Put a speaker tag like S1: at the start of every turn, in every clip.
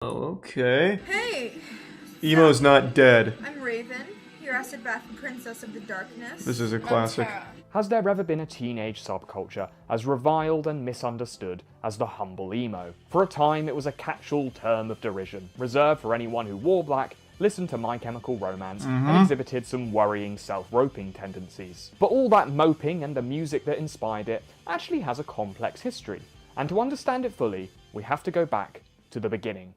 S1: Oh, okay.
S2: Hey!
S1: Emo's not dead.
S2: I'm Raven, your acid bath princess of the darkness.
S1: This is a classic.
S3: Has there ever been a teenage subculture as reviled and misunderstood as the humble emo? For a time, it was a catch-all term of derision, reserved for anyone who wore black, listened to My Chemical Romance, and exhibited some worrying self-roping tendencies. But all that moping and the music that inspired it actually has a complex history. And to understand it fully, we have to go back to the beginning.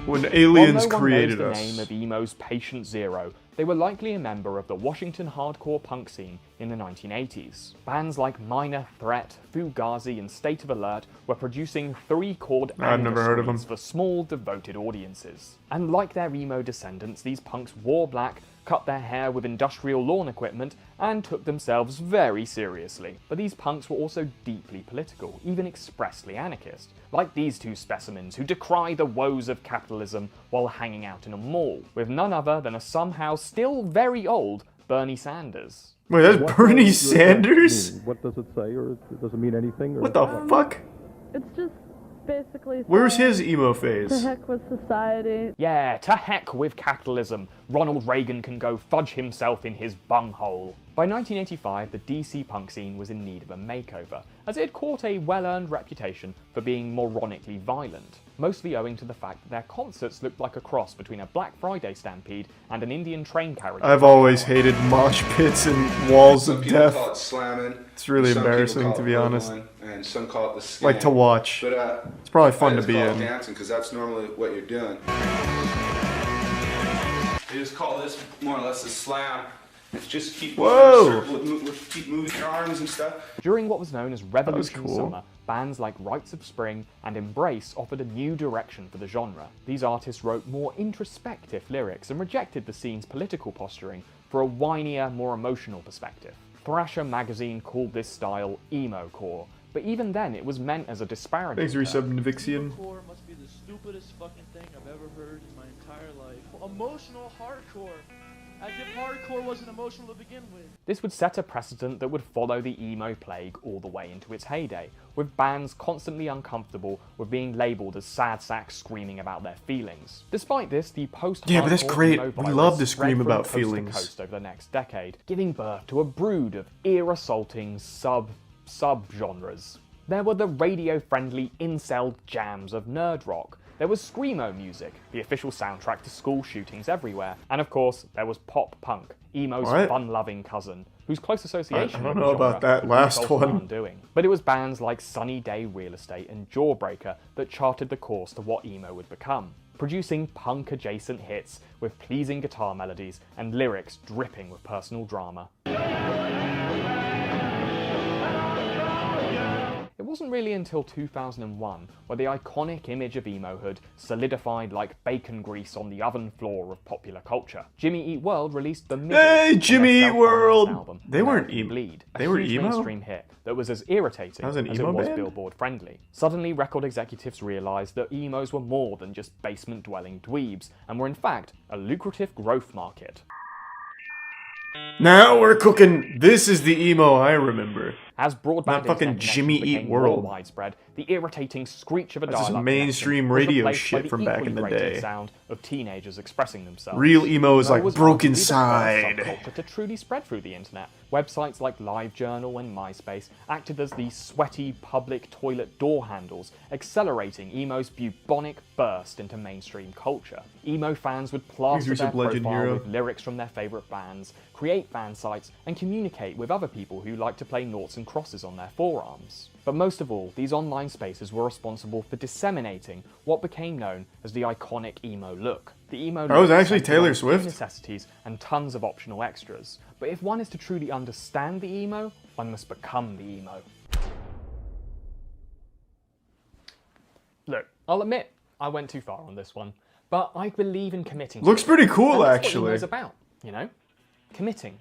S1: When aliens
S3: While no one
S1: created
S3: knows
S1: us.
S3: the name of emo's Patient Zero, they were likely a member of the Washington hardcore punk scene in the 1980s. Bands like Minor Threat, Fugazi, and State of Alert were producing three-chord
S1: I've never heard of them.
S3: for small, devoted audiences. And like their emo descendants, these punks wore black, cut their hair with industrial lawn equipment, and took themselves very seriously. But these punks were also deeply political, even expressly anarchist, like these two specimens who decry the woes of capitalism while hanging out in a mall, with none other than a somehow still very old Bernie Sanders.
S1: Wait, that's Bernie Sanders?
S4: What does it say, or does it mean anything? Or
S1: What the fuck?
S5: It's just basically
S1: Where's
S5: saying,
S1: his emo
S5: to
S1: phase?
S5: heck with society.
S3: Yeah, to heck with capitalism. Ronald Reagan can go fudge himself in his bunghole. By 1985, the DC punk scene was in need of a makeover, as it had caught a well-earned reputation for being moronically violent, mostly owing to the fact that their concerts looked like a cross between a Black Friday stampede and an Indian train carriage.
S1: I've always hated mosh pits and walls
S6: Some
S1: of
S6: people
S1: death.
S6: call it slamming.
S1: It's really
S6: some people
S1: embarrassing,
S6: call
S1: to
S6: it
S1: be honest.
S6: whittling, and some call it the skin.
S1: Like to watch.
S6: But
S1: It's probably fun
S6: I
S1: to
S6: just
S1: be
S6: call it
S1: in.
S6: dancing because that's normally what you're doing. They just call this more or less a slam. It's just keep
S1: Whoa!
S6: going in a circle, keep moving your arms and stuff.
S3: During what was known as Revolution
S1: cool.
S3: Summer, bands like Rites of Spring and Embrace offered a new direction for the genre. These artists wrote more introspective lyrics and rejected the scene's political posturing for a whinier, more emotional perspective. Thrasher magazine called this style emo-core, but even then it was meant as a disparaging
S1: Thanks for
S3: term.
S1: resubbing, Vixian.
S7: Hardcore must be the stupidest fucking thing I've ever heard in my entire life. Emotional hardcore. As if hardcore wasn't emotional to begin with.
S3: This would set a precedent that would follow the emo plague all the way into its heyday, with bands constantly uncomfortable with being labelled as sad sacks screaming about their feelings. Despite this, the post-hardcore
S1: Yeah, but that's great.
S3: emo
S1: We
S3: virus
S1: love to
S3: spread
S1: scream
S3: from
S1: about
S3: coast to
S1: feelings.
S3: coast over the next decade, giving birth to a brood of ear-assaulting sub-genres. There were the radio-friendly incel jams of nerd rock. There was screamo music, the official soundtrack to school shootings everywhere. And of course, there was pop punk, emo's
S1: What?
S3: fun-loving cousin, whose close association
S1: I don't
S3: with
S1: know
S3: the genre
S1: about that
S3: would
S1: last
S3: result in
S1: one.
S3: undoing. But it was bands like Sunny Day Real Estate and Jawbreaker that charted the course to what emo would become, producing punk-adjacent hits with pleasing guitar melodies and lyrics dripping with personal drama. It wasn't really until 2001 where the iconic image of emohood solidified like bacon grease on the oven floor of popular culture. Jimmy Eat World released The Middle,
S1: Hey,
S3: on
S1: Jimmy
S3: their
S1: Eat World!
S3: self-financed album,
S1: They weren't
S3: American
S1: emo.
S3: Bleed, a
S1: They were
S3: huge
S1: emo?
S3: mainstream hit that was as irritating
S1: That was an
S3: as
S1: emo
S3: it was
S1: band?
S3: Billboard friendly. Suddenly, record executives realized that emos were more than just basement-dwelling dweebs, and were in fact a lucrative growth market.
S1: Now we're cooking. This is the emo I remember.
S3: As broadband
S1: Not fucking
S3: internet
S1: Jimmy
S3: connections
S1: Eat
S3: became
S1: World.
S3: more widespread, the irritating screech of a
S1: That's just
S3: dial-up
S1: mainstream
S3: connection was
S1: radio
S3: replaced by
S1: shit
S3: the
S1: from back in
S3: equally
S1: the
S3: grating
S1: day.
S3: sound of teenagers expressing themselves.
S1: Real emo is like
S3: was
S1: Broken
S3: arguably the first
S1: Side.
S3: subculture to truly spread through the internet. Websites like LiveJournal and MySpace acted as the sweaty public toilet door handles, accelerating emo's bubonic burst into mainstream culture. Emo fans would plaster
S1: Thanks,
S3: their
S1: Resub Legend
S3: profile
S1: Hero.
S3: with lyrics from their favourite bands, create fan sites, and communicate with other people who like to play noughts and crosses on their forearms. But most of all, these online spaces were responsible for disseminating what became known as the iconic emo look. The emo
S1: That was
S3: look
S1: actually
S3: centered on
S1: Taylor
S3: few
S1: Swift.
S3: necessities and tons of optional extras. But if one is to truly understand the emo, one must become the emo. Look, I'll admit, I went too far on this one, but I believe in committing. to
S1: Looks
S3: it.
S1: pretty cool,
S3: And that's
S1: actually.
S3: What emo's about, you know, committing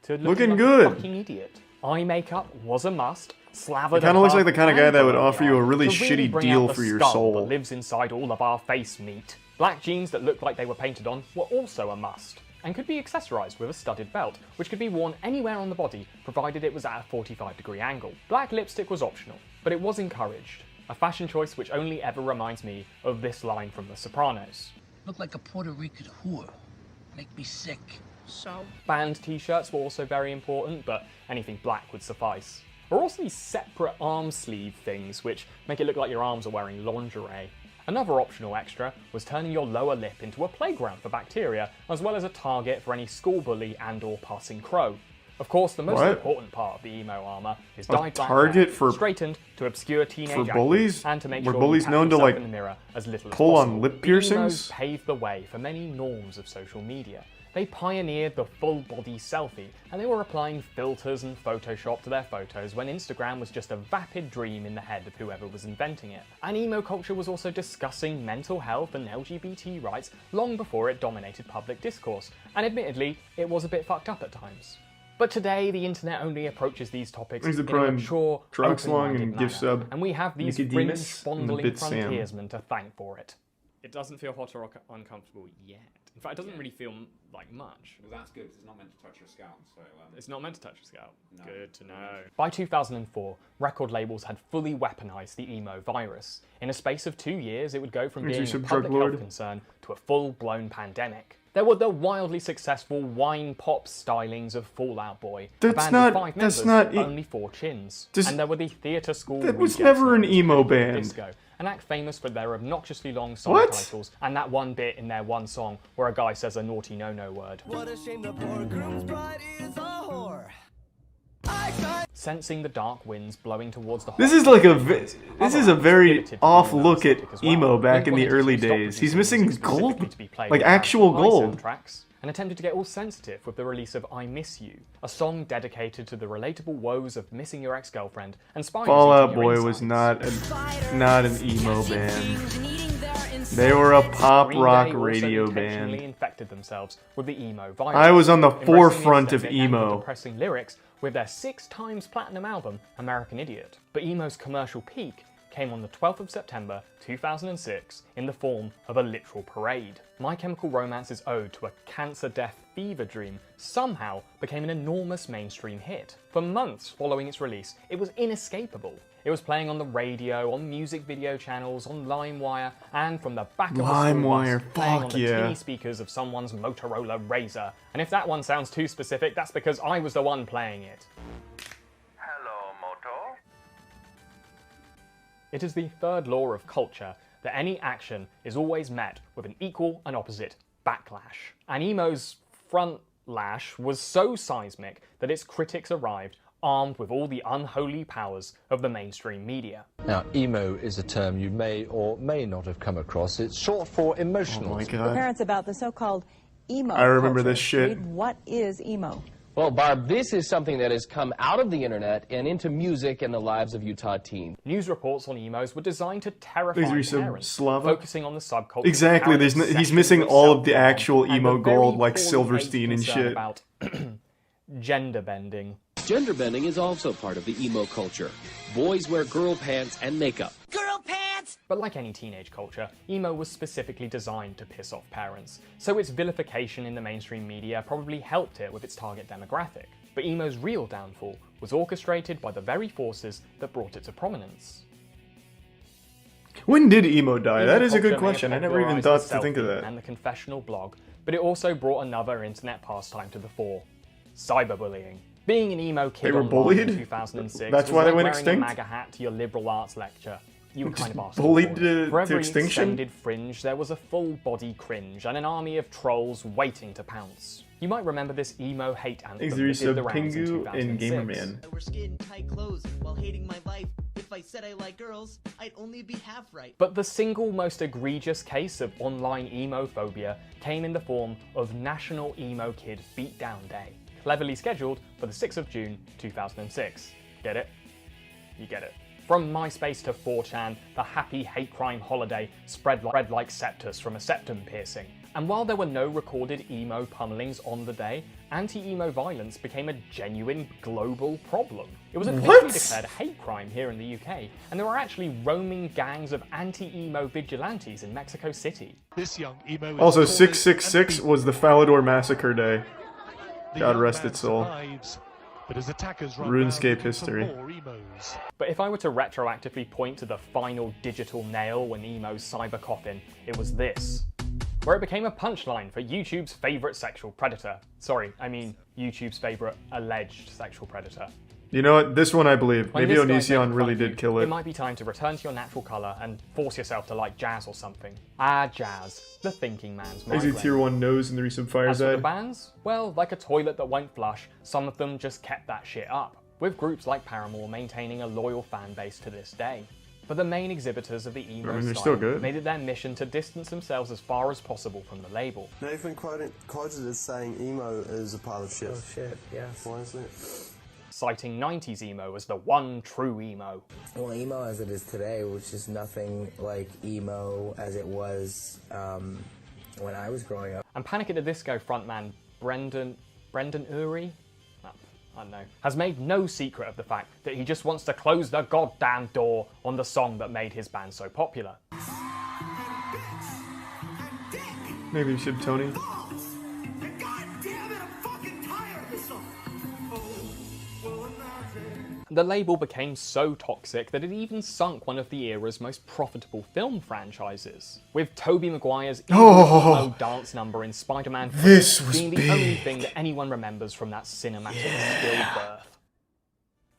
S3: to
S1: Looking
S3: like
S1: good.
S3: a fucking idiot. Eye makeup was a must. Slathered
S1: It kinda looks
S3: above
S1: like the kinda guy
S3: and
S1: that would
S3: below
S1: offer
S3: the
S1: you a
S3: eye
S1: really
S3: to
S1: shitty
S3: bring
S1: deal
S3: out the
S1: for your
S3: scum
S1: soul.
S3: that lives inside all of our face meat. Black jeans that looked like they were painted on were also a must, and could be accessorized with a studded belt, which could be worn anywhere on the body, provided it was at a 45-degree angle. Black lipstick was optional, but it was encouraged. a fashion choice which only ever reminds me of this line from The Sopranos.
S8: Look like a Puerto Rican whore. Make me sick.
S2: So.
S3: Band t-shirts were also very important, but anything black would suffice. There are also these separate arm sleeve things which make it look like your arms are wearing lingerie. Another optional extra was turning your lower lip into a playground for bacteria, as well as a target for any school bully and or passing crow. Of course, the most important part of the emo armor is dyed black
S1: target
S3: hair,
S1: for
S3: straightened to obscure teenage
S1: for
S3: acne
S1: bullies?
S3: and to make
S1: Were
S3: sure
S1: bullies
S3: you catch
S1: known to,
S3: yourself
S1: like,
S3: in the mirror as little as
S1: pull
S3: possible.
S1: on lip
S3: The
S1: piercings?
S3: emos paved the way for many norms of social media. They pioneered the full-body selfie, and they were applying filters and Photoshop to their photos when Instagram was just a vapid dream in the head of whoever was inventing it. And emo culture was also discussing mental health and LGBT rights long before it dominated public discourse, and admittedly, it was a bit fucked up at times. But today, the internet only approaches these topics in a mature,
S1: Troxlong
S3: open-minded
S1: and gift
S3: manner,
S1: sub
S3: and we have these
S1: Nicodemus
S3: fringe-fondling
S1: and Bit Sam.
S3: frontiersmen to thank for it.
S9: It doesn't feel hot or uncomfortable yet. In fact, it doesn't really feel like much.
S6: Well, that's good, because it's not meant to touch your scalp, so...
S9: It's not meant to touch your scalp.
S6: No.
S9: Good to know.
S3: By 2004, record labels had fully weaponized the emo virus. In a space of 2 years, it would go from being a public health concern to a full-blown pandemic. There were the wildly successful wine pop stylings of Fall Out Boy, a band of 5 members with only 4 chins. And there were the theatre school
S1: That was never an emo band.
S3: Disco, an act famous for their obnoxiously long song titles and that one bit in their one song where a guy says a naughty no-no word.
S10: What a shame the poor groom's bride is a whore.
S3: Sensing the dark winds blowing towards the
S1: This is like a very off look at emo back in the early days. He's missing gold, like actual gold.
S3: And attempted to get all sensitive with the release of I Miss You, a song dedicated to the relatable woes of missing your ex-girlfriend and spying
S1: Fall Out
S3: on your
S1: Boy
S3: insides.
S1: was not an emo band. They were a pop
S3: Green
S1: rock
S3: Day also
S1: radio
S3: intentionally
S1: band.
S3: infected themselves with the emo virus.
S1: I was on the
S3: embracing
S1: forefront of
S3: aesthetic and
S1: emo.
S3: depressing lyrics with their 6 times platinum album, American Idiot. But emo's commercial peak came on the 12th of September 2006 in the form of a literal parade. My Chemical Romance's ode to a cancer death fever dream somehow became an enormous mainstream hit. For months following its release, it was inescapable. It was playing on the radio, on music video channels, on LimeWire, and from the back of a school bus, playing on the tinny speakers of someone's Motorola Razr. And if that one sounds too specific, that's because I was the one playing it.
S11: Hello, Moto.
S3: It is the third law of culture that any action is always met with an equal and opposite backlash. And emo's front lash was so seismic that its critics arrived armed with all the unholy powers of the mainstream media.
S12: Now, emo is a term you may or may not have come across. It's short for emotional.
S1: Oh my God.
S13: Parents about the so-called emo
S1: I remember
S13: culture.
S1: this shit.
S13: Read, what is emo?
S14: Well, Barb, this is something that has come out of the internet and into music and the lives of Utah teens.
S3: News reports on emos were designed to terrify parents,
S1: Slava.
S3: focusing on the subculture.
S1: Exactly, he's missing all of the actual emo gold like Silverstein and shit.
S3: About gender bending.
S15: Gender bending is also part of the emo culture. Boys wear girl pants and makeup.
S13: Girl pants!
S3: But like any teenage culture, emo was specifically designed to piss off parents, so its vilification in the mainstream media probably helped it with its target demographic. But emo's real downfall was orchestrated by the very forces that brought it to prominence.
S1: When did emo die?
S3: Emo
S1: That is a
S3: culture
S1: good
S3: may
S1: question. I
S3: have
S1: never even
S3: popularized
S1: thought to think of
S3: the
S1: that.
S3: selfie and the confessional blog, but it also brought another internet pastime to the fore: cyberbullying. Being an emo kid
S1: They were
S3: online
S1: bullied?
S3: in 2006
S1: That's
S3: was
S1: why they
S3: like
S1: went
S3: wearing
S1: extinct?
S3: a MAGA hat to your liberal arts lecture. You were kind of asked
S1: bullied
S3: for it. For
S1: to
S3: every
S1: extinction?
S3: extended fringe, there was a full-body cringe and an army of trolls waiting to pounce. You might remember this emo hate anthem that did the rounds in
S1: Pingu
S3: 2006.
S1: and Gamerman.
S10: I wear skin tight clothes while hating my life. If I said I like girls, I'd only be half right.
S3: But the single most egregious case of online emo-phobia came in the form of National Emo Kid Beatdown Day, cleverly scheduled for the 6th of June 2006. Get it? You get it. From MySpace to 4chan, the happy hate crime holiday spread like septus from a septum piercing. And while there were no recorded emo pummelings on the day, anti-emo violence became a genuine global problem. It was officially declared a hate crime here in the UK, and there were actually roaming gangs of anti-emo vigilantes in Mexico City.
S16: This young emo is
S1: Also,
S16: calling
S1: 666 was the Falador Massacre Day.
S16: the
S1: God
S16: young
S1: rest
S16: man
S1: its soul.
S16: survives, But as attackers run
S1: RuneScape history.
S3: But if I were to retroactively point to the final digital nail in emo's cyber coffin, it was this. Where it became a punchline for YouTube's favourite sexual predator. Sorry, I mean YouTube's favourite alleged sexual predator.
S1: You know what? This one I believe.
S3: When
S1: Maybe
S3: this guy
S1: Onision
S3: made
S1: really
S3: fun of
S1: did
S3: you,
S1: kill it.
S3: It might be time to return to your natural colour and force yourself to like jazz or something. Ah, jazz. The thinking man's
S1: Easy
S3: migraine.
S1: tier 1 nose in the recent
S3: As for the
S1: Fireside.
S3: bands, well, like a toilet that won't flush, some of them just kept that shit up, with groups like Paramore maintaining a loyal fan base to this day. But the main exhibitors of the emo
S1: they're
S3: style
S1: still good.
S3: made it their mission to distance themselves as far as possible from the label.
S17: Nathan quoted as saying emo is a pile of shit.
S10: Oh shit, yes.
S17: Why is that?
S3: Citing 90s emo as the one true emo.
S10: Well, emo as it is today, which is nothing like emo as it was when I was growing up.
S3: And Panic at the Disco frontman Brendan Urie? I don't know, has made no secret of the fact that he just wants to close the goddamn door on the song that made his band so popular.
S1: Maybe you should, Tony.
S3: The label became so toxic that it even sunk one of the era's most profitable film franchises, with Tobey Maguire's emo dance number in Spider-Man 3 being the only thing that anyone remembers from that cinematic stillbirth.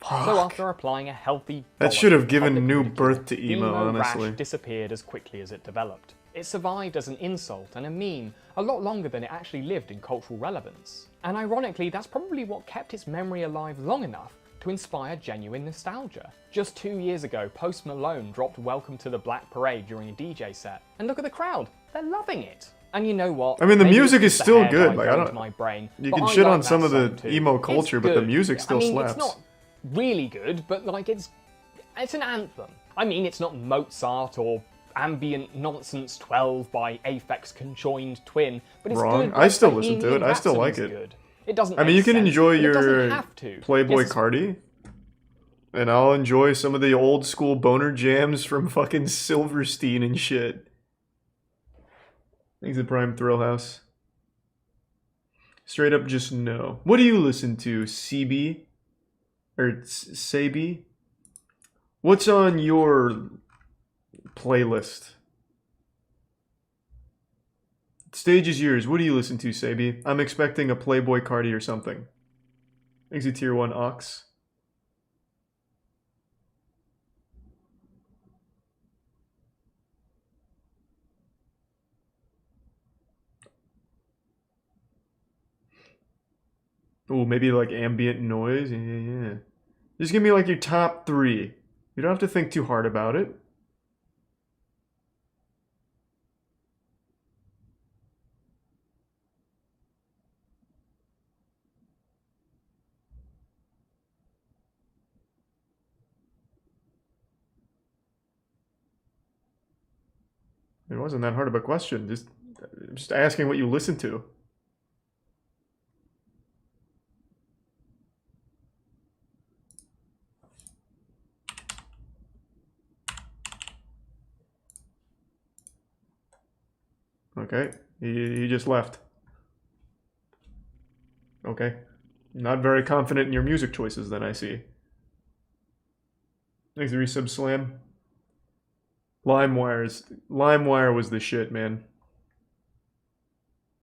S3: So after applying a healthy
S1: That should have given new birth to emo, honestly.
S3: rash disappeared as quickly as it developed. It survived as an insult and a meme a lot longer than it actually lived in cultural relevance. And ironically, that's probably what kept its memory alive long enough to inspire genuine nostalgia. Just 2 years ago, Post Malone dropped Welcome to the Black Parade during a DJ set. And look at the crowd, they're loving it. And you know what?
S1: I mean, the
S3: Maybe
S1: music
S3: it's
S1: is
S3: the
S1: still
S3: hair
S1: good.
S3: dye
S1: Like,
S3: going
S1: I
S3: to my brain,
S1: You
S3: but
S1: can
S3: I
S1: shit
S3: like
S1: on
S3: that
S1: some of the
S3: song too.
S1: emo
S3: It's
S1: culture, but the
S3: good.
S1: music still
S3: I mean,
S1: slaps.
S3: It's not really good, but like it's an anthem. I mean, it's not Mozart or Ambient Nonsense 12 by Aphex Conjoined Twin, but it's
S1: Wrong.
S3: good.
S1: I still
S3: Bohemian
S1: listen to it. I still like
S3: Rhapsody's
S1: it.
S3: Good. It doesn't.
S1: I mean,
S3: make
S1: you can
S3: sense,
S1: enjoy
S3: but it doesn't
S1: your
S3: have to.
S1: Playboy
S3: Yes,
S1: Cardi, and I'll enjoy some of the old school boner jams from fucking Silverstein and shit. Thanks to Prime Thrill House. Straight up, just no. What do you listen to, CB? Or Sabi? What's on your playlist? Stage is yours. What do you listen to, Sabi? I'm expecting a Playboy Cardi or something. Thanks to Tier 1 Ox. Ooh, maybe like ambient noise. Yeah. Just give me like your top 3. You don't have to think too hard about it. It wasn't that hard of a question. Just asking what you listen to. Okay, he just left. Okay. Not very confident in your music choices then, I see. Thanks, the resub slam. LimeWire was the shit, man.